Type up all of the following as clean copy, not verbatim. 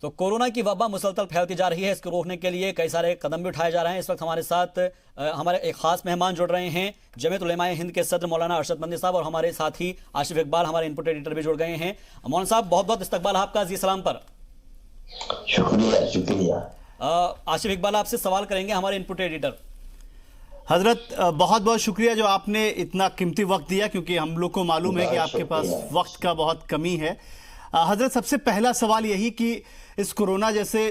تو کورونا کی وبا مسلسل پھیلتی جا رہی ہے، اس کو روکنے کے لیے کئی سارے قدم بھی اٹھائے جا رہے ہیں۔ اس وقت ہمارے ساتھ ہمارے ایک خاص مہمان جڑ رہے ہیں، جمعیت علماء ہند کے صدر مولانا ارشد مدنی صاحب، اور ہمارے ساتھی آصف اقبال ہمارے انپٹ ایڈیٹر بھی جڑ گئے ہیں۔ مولانا صاحب بہت بہت استقبال آپ کا عزیز سلام پر۔ شکریہ۔ آصف اقبال آپ سے سوال کریں گے، ہمارے انپٹ ایڈیٹر۔ حضرت بہت بہت شکریہ جو آپ نے اتنا قیمتی وقت دیا، کیونکہ ہم لوگ کو معلوم ہے کہ آپ کے پاس وقت کا بہت کمی ہے۔ حضرت سب سے پہلا سوال یہی کہ اس کورونا جیسے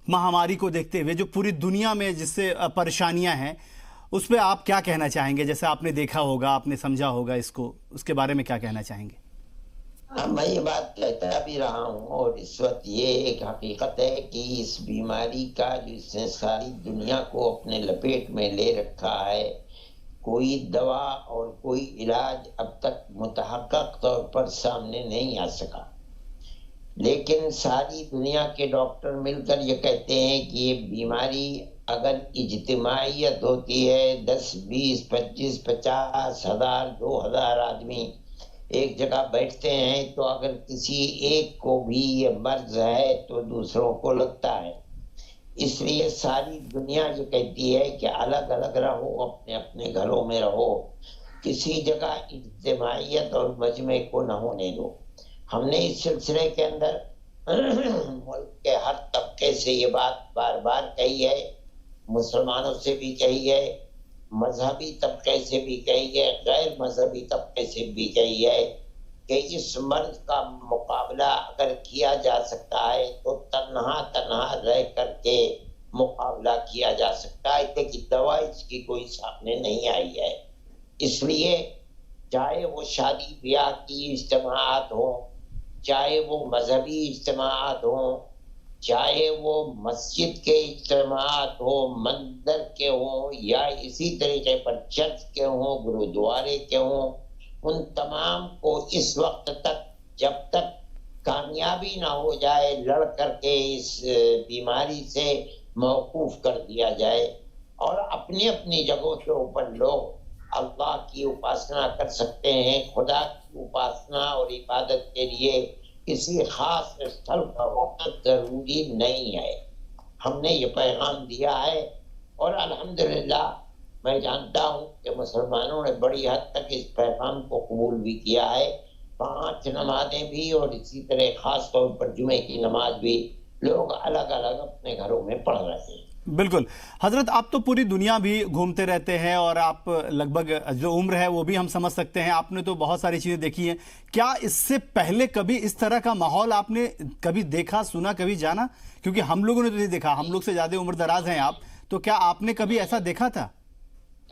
مہاماری کو دیکھتے ہوئے جو پوری دنیا میں جس سے پریشانیاں ہیں، اس پہ آپ کیا کہنا چاہیں گے؟ جیسے آپ نے دیکھا ہوگا، آپ نے سمجھا ہوگا اس کو، اس کے بارے میں کیا کہنا چاہیں گے؟ میں یہ بات کہتا بھی رہا ہوں، اور اس وقت یہ ایک حقیقت ہے کہ اس بیماری کا جو اس نے ساری دنیا کو اپنے لپیٹ میں لے رکھا ہے، کوئی دوا اور کوئی علاج اب تک متحقق طور پر سامنے نہیں آ سکا، لیکن ساری دنیا کے ڈاکٹر مل کر یہ کہتے ہیں کہ یہ بیماری اگر اجتماعیت ہوتی ہے، 10 20 25 50 ہزار 2000 آدمی ایک جگہ بیٹھتے ہیں، تو اگر کسی ایک کو بھی یہ مرض ہے تو دوسروں کو لگتا ہے۔ اس لیے ساری دنیا یہ کہتی ہے کہ الگ الگ رہو، اپنے اپنے گھروں میں رہو، کسی جگہ اجتماعیت اور مجمع کو نہ ہونے دو۔ ہم نے اس سلسلے کے اندر ملک کے ہر طبقے سے یہ بات بار بار کہی ہے، مسلمانوں سے بھی کہی ہے، مذہبی طبقے سے بھی کہی ہے، غیر مذہبی طبقے سے بھی کہی ہے کہ اس مرض کا مقابلہ اگر کیا جا سکتا ہے تو تنہا رہ کر کے مقابلہ کیا جا سکتا ہے، لیکن دوا اس کی کوئی سامنے نہیں آئی ہے۔ اس لیے چاہے وہ شادی بیاہ کی اجتماعات ہوں، چاہے وہ مذہبی اجتماعات ہوں، چاہے وہ مسجد کے اجتماعات ہوں، مندر کے ہوں، یا اسی طریقے پر چرچ کے ہوں، گرودوارے کے ہوں، ان تمام کو اس وقت تک جب تک کامیابی نہ ہو جائے لڑ کر کے اس بیماری سے موقوف کر دیا جائے، اور اپنی اپنی جگہوں کے اوپر لوگ اللہ کی اپاسنا کر سکتے ہیں۔ خدا کی اپاسنا اور عبادت کے لیے کسی خاص استھل کا وقت ضروری نہیں ہے۔ ہم نے یہ پیغام دیا ہے، اور الحمدللہ میں جانتا ہوں کہ مسلمانوں نے بڑی حد تک اس پیغام کو قبول بھی کیا ہے۔ 5 نمازیں بھی، اور اسی طرح خاص طور پر جمعے کی نماز بھی لوگ الگ الگ اپنے گھروں میں پڑھ رہے ہیں۔ بالکل حضرت، آپ تو پوری دنیا بھی گھومتے رہتے ہیں، اور آپ لگ بھگ جو عمر ہے وہ بھی ہم سمجھ سکتے ہیں، آپ نے تو بہت ساری چیزیں دیکھی ہیں۔ کیا اس سے پہلے کبھی اس طرح کا ماحول آپ نے کبھی دیکھا، سنا، کبھی جانا؟ کیونکہ ہم لوگوں نے تو نہیں دیکھا، ہم لوگ سے زیادہ عمر دراز ہیں آپ، تو کیا آپ نے کبھی ایسا دیکھا تھا؟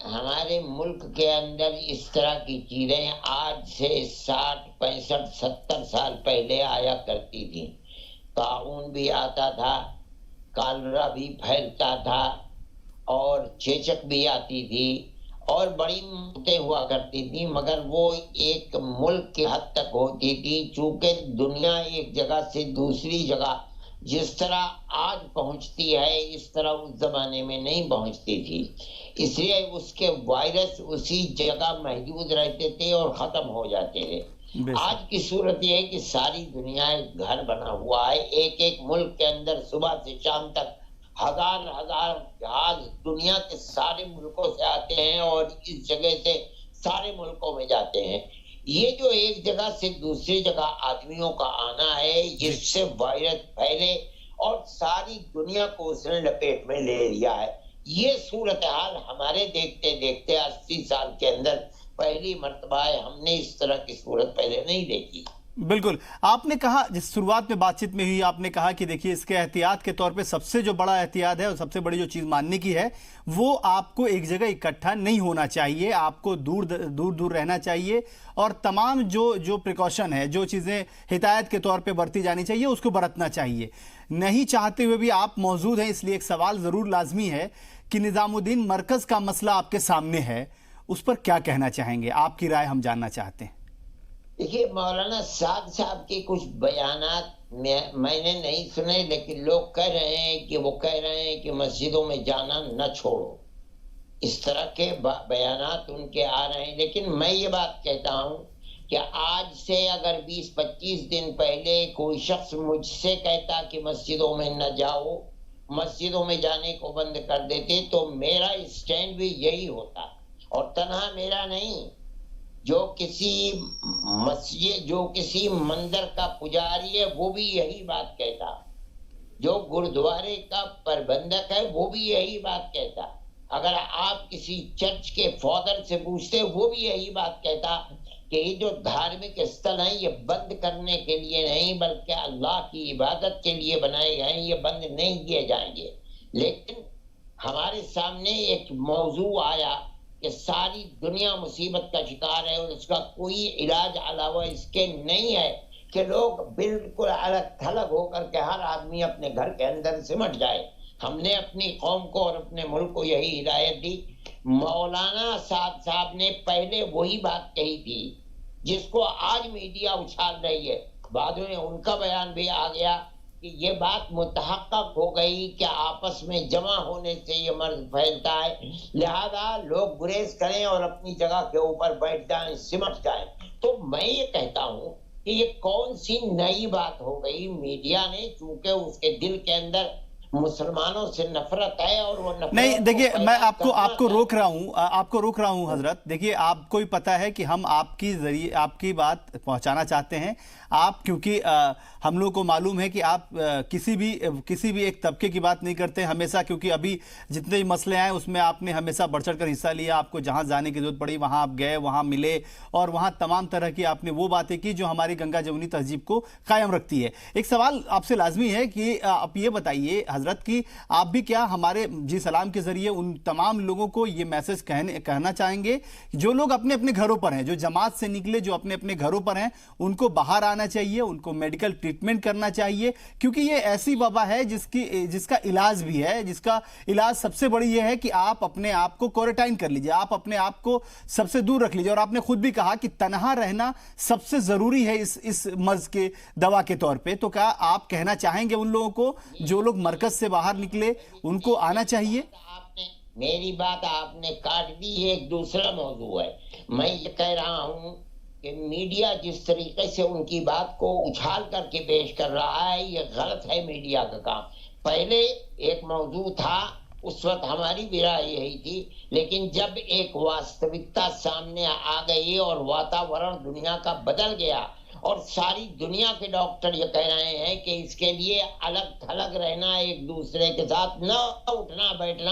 ہمارے ملک کے اندر اس طرح کی چیزیں آج سے 60 65 70 سال پہلے آیا کرتی تھیں۔ طاعون بھی آتا تھا، کالرا بھی پھیلتا تھا، اور چیچک بھی آتی تھی، اور بڑی موتیں ہوا کرتی تھی، مگر وہ ایک ملک کی حد تک ہوتی تھی، چونکہ دنیا ایک جگہ سے دوسری جگہ جس طرح آج پہنچتی ہے اس طرح اس زمانے میں نہیں پہنچتی تھی، اس لیے اس کے وائرس اسی جگہ محدود رہتے تھے اور ختم ہو جاتے تھے۔ آج کی صورت یہ ہے کہ ساری دنیا ایک گھر بنا ہوا ہے، ایک ایک ملک کے اندر صبح سے شام تک ہزار جہاز دنیا کے سارے ملکوں سے آتے ہیں، اور اس جگہ سے سارے ملکوں میں جاتے ہیں۔ یہ جو ایک جگہ سے دوسری جگہ آدمیوں کا آنا ہے، جس سے وائرس پھیلے اور ساری دنیا کو اس نے لپیٹ میں لے لیا ہے، یہ صورتحال ہمارے دیکھتے دیکھتے 80 سال کے اندر پہلی مرتبہ ہے۔ ہم نے اس طرح کی صورت پہلے نہیں دیکھی۔ بالکل، آپ نے کہا، جس شروعات میں بات چیت میں ہوئی، آپ نے کہا کہ دیکھیے اس کے احتیاط کے طور پہ سب سے جو بڑا احتیاط ہے اور سب سے بڑی جو چیز ماننے کی ہے، وہ آپ کو ایک جگہ اکٹھا نہیں ہونا چاہیے، آپ کو دور رہنا چاہیے، اور تمام جو پریکاشن ہے، جو چیزیں ہدایت کے طور پہ برتی جانی چاہیے، اس کو برتنا چاہیے۔ نہیں چاہتے ہوئے بھی آپ موجود ہیں، اس لیے ایک سوال ضرور لازمی ہے کہ نظام الدین مرکز کا مسئلہ آپ کے سامنے ہے، اس پر کیا کہنا چاہیں گے؟ آپ کی رائے ہم جاننا چاہتے ہیں۔ دیکھیے، مولانا سعد صاحب کے کچھ بیانات میں نے نہیں سنے، لیکن لوگ کہہ رہے ہیں کہ وہ کہہ رہے ہیں کہ مسجدوں میں جانا نہ چھوڑو، اس طرح کے بیانات ان کے آ رہے ہیں۔ لیکن میں یہ بات کہتا ہوں کہ آج سے اگر 20-25 دن پہلے کوئی شخص مجھ سے کہتا کہ مسجدوں میں نہ جاؤ، مسجدوں میں جانے کو بند کر دیتے، تو میرا اسٹینڈ بھی یہی ہوتا، اور تنہا میرا نہیں، جو کسی مسجد، جو کسی مندر کا پجاری ہے وہ بھی یہی بات کہتا، جو گردوارے کا پربندک ہے وہ بھی یہی بات کہتا، اگر آپ کسی چرچ کے فادر سے پوچھتے وہ بھی یہی بات کہتا کہ یہ جو دھارمک استھل ہیں یہ بند کرنے کے لیے نہیں بلکہ اللہ کی عبادت کے لیے بنائے گئے ہیں، یہ بند نہیں کیے جائیں گے۔ لیکن ہمارے سامنے ایک موضوع آیا کہ ساری دنیا مصیبت کا شکار ہے اور اس کا کوئی علاج علاوہ اس کے نہیں ہے کہ لوگ بالکل الگ تھلگ ہو کر کے ہر آدمی اپنے گھر کے اندر سمٹ جائے۔ ہم نے اپنی قوم کو اور اپنے ملک کو یہی ہدایت دی۔ مولانا اسد صاحب نے پہلے وہی بات کہی تھی جس کو آج میڈیا اچھال رہی ہے، بعد میں ان کا بیان بھی آ گیا کہ یہ بات متحقق ہو گئی کہ آپس میں جمع ہونے سے یہ مرض پھیلتا ہے، لہذا لوگ گریز کریں اور اپنی جگہ کے اوپر بیٹھ جائیں، سمٹ جائیں۔ تو میں یہ کہتا ہوں کہ یہ کون سی نئی بات ہو گئی، میڈیا نے چونکہ اس کے دل کے اندر مسلمانوں سے نفرت ہے اور وہ نفرت نہیں دیکھیے، میں آپ کو روک رہا ہوں حضرت۔ دیکھیے، آپ کو ہی پتا ہے کہ ہم آپ کی ذریعے آپ کی بات پہنچانا چاہتے ہیں، آپ کیونکہ ہم لوگ کو معلوم ہے کہ آپ کسی بھی ایک طبقے کی بات نہیں کرتے ہمیشہ، کیونکہ ابھی جتنے مسئلے آئے اس میں آپ نے ہمیشہ بڑھ چڑھ کر حصہ لیا، آپ کو جہاں جانے کی ضرورت پڑی وہاں آپ گئے، وہاں ملے، اور وہاں تمام طرح کی آپ نے وہ باتیں کی جو ہماری گنگا جمنی تہذیب کو قائم رکھتی ہے۔ ایک سوال آپ سے لازمی ہے کہ آپ یہ بتائیے حضرت کہ آپ بھی کیا ہمارے جی سلام کے ذریعے ان تمام لوگوں کو یہ میسج کہنا چاہیں گے جو لوگ اپنے اپنے گھروں پر ہیں، جو جماعت سے نکلے، جو اپنے اپنے گھروں پر ہیں، ان کو باہر آنا چاہیے، ان کو میڈیکل ٹریٹمنٹ کرنا چاہیے، کیونکہ یہ ایسی وبا ہے جس کا علاج بھی ہے، جس کا علاج سب سے بڑی یہ ہے کہ آپ اپنے آپ کو کوارنٹائن کر لیجئے، آپ اپنے آپ کو سب سے دور رکھ لیجئے، اور آپ نے خود بھی کہا کہ تنہا رہنا سب سے ضروری ہے اس مرض کے دوا کے طور پہ۔ تو کیا آپ کہنا چاہیں گے ان لوگوں کو جو لوگ مرکز سے باہر نکلے ان کو آنا چاہیے؟ میری بات آپ نے کاٹ دی، ایک دوسرا موضوع ہے۔ میں یہ کہہ رہا ہوں کہ میڈیا جس طریقے سے ان کی بات کو اچھال کر کے پیش کر رہا ہے یہ غلط ہے میڈیا کا کام۔ پہلے ایک موضوع تھا، اس وقت ہماری بھی رائے یہی تھی، لیکن جب ایک واستوکتا سامنے آ گئی اور واتاورن دنیا کا بدل گیا اور ساری دنیا کے ڈاکٹر یہ کہہ رہے ہیں کہ اس کے لیے الگ تھلگ رہنا، ایک دوسرے کے ساتھ نہ اٹھنا بیٹھنا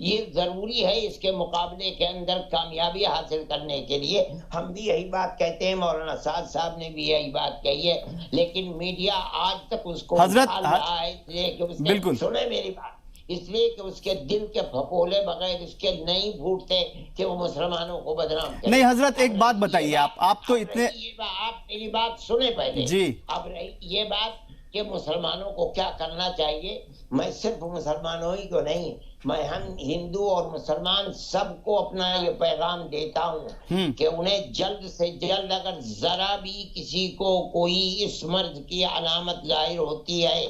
یہ ضروری ہے اس کے مقابلے کے اندر کامیابی حاصل کرنے کے لیے، ہم بھی یہی بات کہتے ہیں، مولانا اسد صاحب نے بھی یہی بات کہی ہے، لیکن میڈیا آج تک اس کو اچھال رہا ہے، اس لیے کہ اس نے سنے میری بات، اس لیے کہ اس کے دل کے پھپولے بغیر اس کے نہیں پھوٹتے کہ وہ مسلمانوں کو بدنام کرے۔ نہیں حضرت، ایک بات بتائیے، آپ تو اتنے، آپ میری بات سنیں پہلے جی، اب رہی یہ بات کہ مسلمانوں کو کیا کرنا چاہیے، میں صرف مسلمانوں ہی کو نہیں، میں ہندو اور مسلمان سب کو اپنا یہ پیغام دیتا ہوں کہ انہیں جلد سے جلد اگر ذرا بھی کسی کو کوئی اس مرض کی علامت ظاہر ہوتی ہے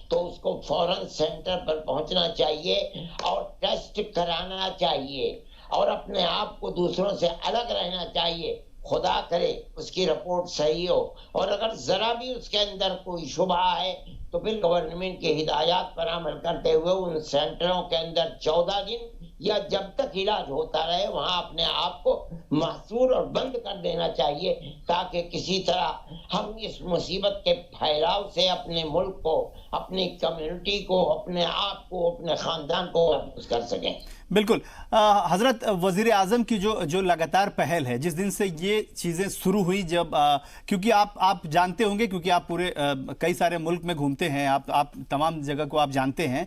تو اس کو فوراً سینٹر پر پہنچنا چاہیے اور ٹیسٹ کرانا چاہیے اور اپنے آپ کو دوسروں سے الگ رہنا چاہیے۔ خدا کرے اس کی رپورٹ صحیح ہو، اور اگر ذرا بھی اس کے اندر کوئی شبہ ہے تو پھر گورنمنٹ کی ہدایات پر عمل کرتے ہوئے ان سینٹروں کے اندر 14 دن یا جب تک علاج ہوتا رہے وہاں اپنے آپ کو محصور اور بند کر دینا چاہیے، تاکہ کسی طرح ہم اس مصیبت کے پھیلاؤ سے اپنے ملک کو، اپنی کمیونٹی کو، اپنے آپ کو، اپنے خاندان کو محفوظ کر سکیں۔ بالکل حضرت، وزیر اعظم کی جو لگاتار پہل ہے، جس دن سے یہ چیزیں شروع ہوئی، جب کیونکہ آپ جانتے ہوں گے، کیونکہ آپ پورے کئی سارے ملک میں گھومتے ہیں، آپ تمام جگہ کو آپ جانتے ہیں،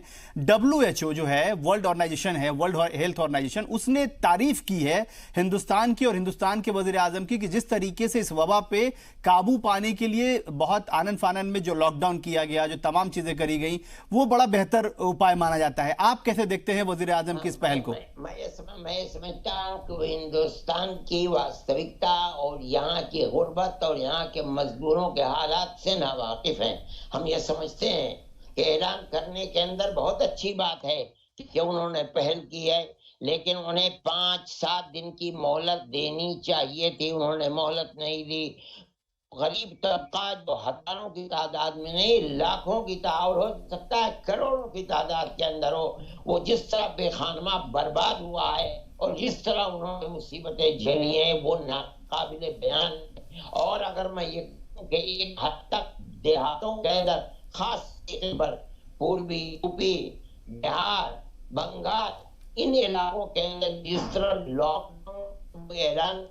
WHO جو ہے ورلڈ آرگنائزیشن ہے، ورلڈ ہیلتھ آرگنائزیشن، اس نے تعریف کی ہے ہندوستان کی اور ہندوستان کے وزیر اعظم کی کہ جس طریقے سے اس وبا پہ قابو پانے کے لیے بہت آنن فانن میں جو لاک ڈاؤن کیا گیا، جو تمام چیزیں کری گئیں، وہ بڑا بہتر اپائے مانا جاتا ہے۔ آپ کیسے دیکھتے ہیں وزیر اعظم کی اس پہل کو؟ میں سمجھتا ہوں کہ ہندوستان کی واستوکتا اور یہاں کی غربت اور یہاں کے مزدوروں کے حالات سے ناواقف ہیں۔ ہم یہ سمجھتے ہیں کہ اعلان کرنے کے اندر بہت اچھی بات ہے کہ انہوں نے پہل کی ہے، لیکن انہیں 5-7 دن کی مہلت دینی چاہیے تھی، انہوں نے مہلت نہیں دی۔ غریب طبقہ جو ہزاروں کی تعداد میں نہیں لاکھوں کی تعداد، ہو سکتا ہے کروڑوں کی تعداد کے اندر ہو، وہ جس طرح بے خانمہ برباد ہوا ہے اور جس طرح انہوں نے مصیبتیں جھیلی ہیں وہ ناقابل بیان ہے۔ اور اگر میں یہ کہوں کہ ایک حد تک دیہاتوں کے اندر خاص طور پر پوربی یوپی، بہار، بنگال، ان علاقوں کے اندر جس طرح لاک ڈاؤن اعلان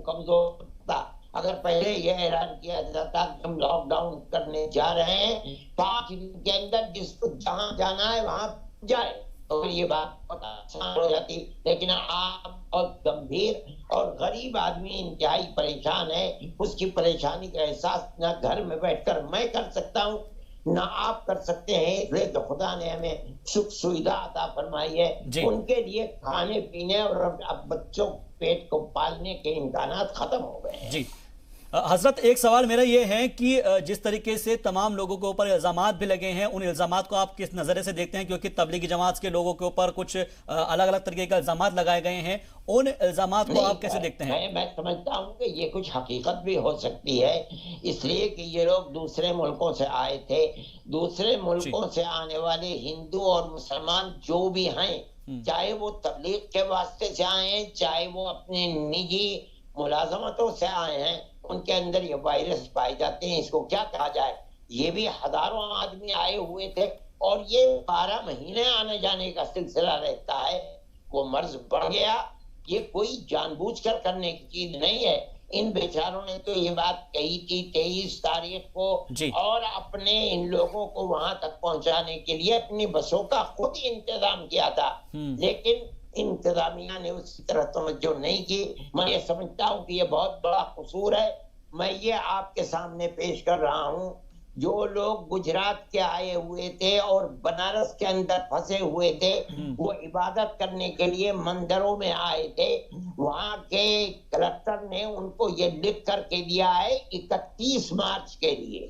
کمزور تھا، اگر پہلے یہ اعلان کیا جاتا کہ ہم لاک ڈاؤن کرنے جا رہے ہیں 5 دن کے اندر، جس کو جہاں جانا ہے وہاں جائے، تو یہ بات بہت آسان ہو جاتی۔ لیکن آپ بہت گمبھیر اور غریب آدمی انتہائی پریشان ہے، اس کی پریشانی کا احساس نہ گھر میں بیٹھ کر میں کر سکتا ہوں نہ آپ کر سکتے ہیں، اس لیے کہ خدا نے ہمیں سکھ سویدھا عطا فرمائی ہے، ان کے لیے کھانے پینے اور اب بچوں پیٹ کو پالنے کے امکانات ختم ہو گئے ہیں۔ جی حضرت، ایک سوال میرا یہ ہے کہ جس طریقے سے تمام لوگوں کے اوپر الزامات بھی لگے ہیں، ان الزامات کو آپ کس نظرے سے دیکھتے ہیں؟ کیونکہ تبلیغی جماعت کے لوگوں کے اوپر کچھ الگ الگ طریقے کے الزامات لگائے گئے ہیں، ان الزامات کو آپ کیسے دیکھتے ہیں؟ میں سمجھتا ہوں کہ یہ کچھ حقیقت بھی ہو سکتی ہے، اس لیے کہ یہ لوگ دوسرے ملکوں سے آئے تھے، دوسرے ملکوں سے آنے والے ہندو اور مسلمان جو بھی ہیں، چاہے وہ تبلیغ کے واسطے سے آئے ہیں، چاہے وہ اپنے نجی ملازمتوں سے آئے ہیں، ان کے اندر یہ وائرس پائے جاتے ہیں۔ اس کو کیا کہا جائے، یہ بھی ہزاروں آدمی آئے ہوئے تھے اور یہ 12 مہینے آنے جانے کا سلسلہ رہتا ہے، وہ مرض بڑھ گیا، یہ کوئی جان بوجھ کر کرنے کی چیز نہیں ہے۔ ان بیچاروں نے تو یہ بات کہی تھی 23 تاریخ کو، اور اپنے ان لوگوں کو وہاں تک پہنچانے کے لیے اپنی بسوں کا خود انتظام کیا تھا، لیکن انتظامیہ نے اس طرح توجہ نہیں کی۔ میں یہ سمجھتا ہوں کہ یہ بہت بڑا قصور ہے۔ میں یہ آپ کے سامنے پیش کر رہا ہوں، جو لوگ گجرات کے آئے ہوئے تھے اور بنارس کے اندر پھنسے ہوئے تھے، وہ عبادت کرنے کے لیے مندروں میں آئے تھے، وہاں کے کلکٹر نے ان کو یہ لکھ کر کے دیا ہے 31 مارچ کے لیے،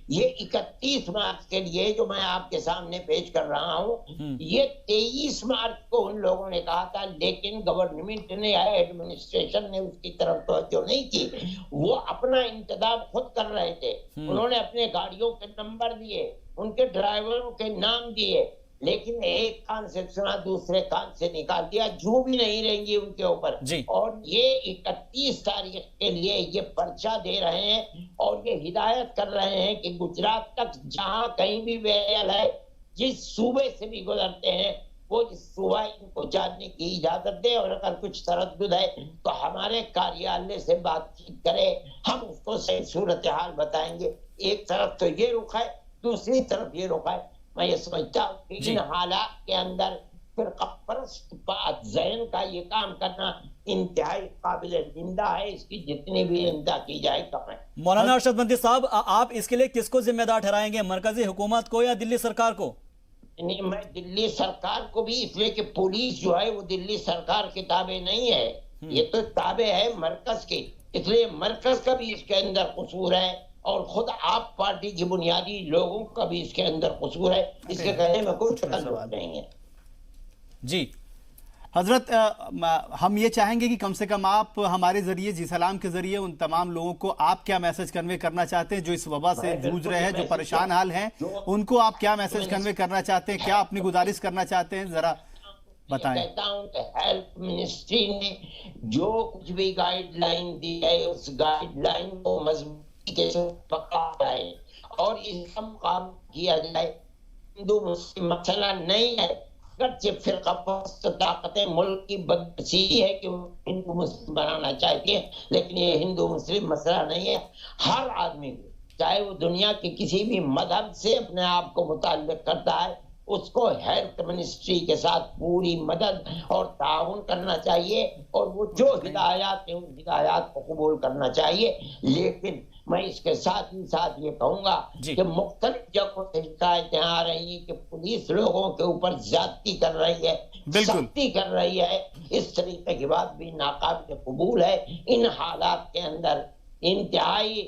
یہ 31 مارچ کے لیے جو میں آپ کے سامنے پیش کر رہا ہوں، یہ 23 مارچ کو ان لوگوں نے کہا تھا، لیکن گورنمنٹ نے ایڈمنسٹریشن نے اس کی طرف توجہ نہیں کی، وہ اپنا انتظام خود کر رہے تھے، انہوں نے اپنے گاڑیوں کے نمبر دیے، ان کے ڈرائیوروں کے نام دیے، لیکن ایک کان سے سنا دوسرے کان سے نکال دیا، جو بھی نہیں رہیں گی ان کے اوپر۔ اور یہ 31 تاریخ کے لیے یہ پرچہ دے رہے ہیں اور یہ ہدایت کر رہے ہیں کہ گجرات تک جہاں کہیں بھی ویل ہے، جس صوبے سے بھی گزرتے ہیں، وہ اس صوبہ ان کو جاننے کی اجازت دے، اور اگر کچھ تردد ہے تو ہمارے کاریالے سے بات چیت کرے، ہم اس کو صحیح صورتحال بتائیں گے۔ ایک طرف تو یہ رخ ہے، دوسری طرف یہ رخ ہے۔ میں یہ سمجھتا ہوں کہ ان حالات کے اندر فرقہ پرست ذہن کا یہ کام کرنا انتہائی قابل نندا ہے، اس کی جتنی بھی نندا کی جائے کم ہے۔ مولانا ارشد مندی صاحب، آپ اس کے لیے کس کو ذمہ دار ٹھہرائیں گے، مرکزی حکومت کو یا دلی سرکار کو؟ میں دلی سرکار کو بھی، اس لیے کہ پولیس جو ہے وہ دلی سرکار کے تابع نہیں ہے، یہ تو تابع ہے مرکز کی، اس لیے مرکز کا بھی اس کے اندر قصور ہے، اور خود آپ پارٹی کی بنیادی لوگوں کا بھی اس کے اندر قصور ہے، اس کے کہنے میں کوئی تکلف نہیں ہے۔ جی حضرت، ہم یہ چاہیں گے کہ کم سے کم آپ ہمارے ذریعے جی سلام کے ذریعے ان تمام لوگوں کو آپ کیا میسج کنوے کرنا چاہتے ہیں جو اس وبا سے جوجھ رہے ہیں، جو پریشان حال ہیں، ان کو آپ کیا میسج کنوے کرنا چاہتے ہیں، کیا اپنی گزارش کرنا چاہتے ہیں، ذرا بتائیں۔ کہتا ہوں کہ ہیلتھ منسٹری نے جو کچھ بھی گائیڈ لائن دی ہے، اس گائیڈ لائن کو مضبوطی کے ساتھ پکڑا جائے اور اس کا مقابلہ کیا جائے۔ ہندو مسلم مسئلہ نہیں ہے، اگرچہ فرقہ پرست طاقتیں ملک کی بدنصیبی ہے کہ وہ ہندو مسلم بنانا چاہتی ہیں، لیکن یہ ہندو مسلم مسئلہ نہیں ہے۔ ہر آدمی چاہے وہ دنیا کے کسی بھی مذہب سے اپنے آپ کو متعلق کرتا ہے، اس کو ہیلتھ منسٹری کے ساتھ پوری مدد اور تعاون کرنا چاہیے، اور وہ جو ہدایات ہیں ان ہدایات کو قبول کرنا چاہیے۔ لیکن میں اس کے ساتھ ہی ساتھ یہ کہوں گا کہ مختلف جگہوں سے شکایتیں آ رہی ہیں کہ پولیس لوگوں کے اوپر زیادتی کر رہی ہے، سختی کر رہی ہے، اس طریقے کی بات بھی ناقابل قبول ہے۔ ان حالات کے اندر انتہائی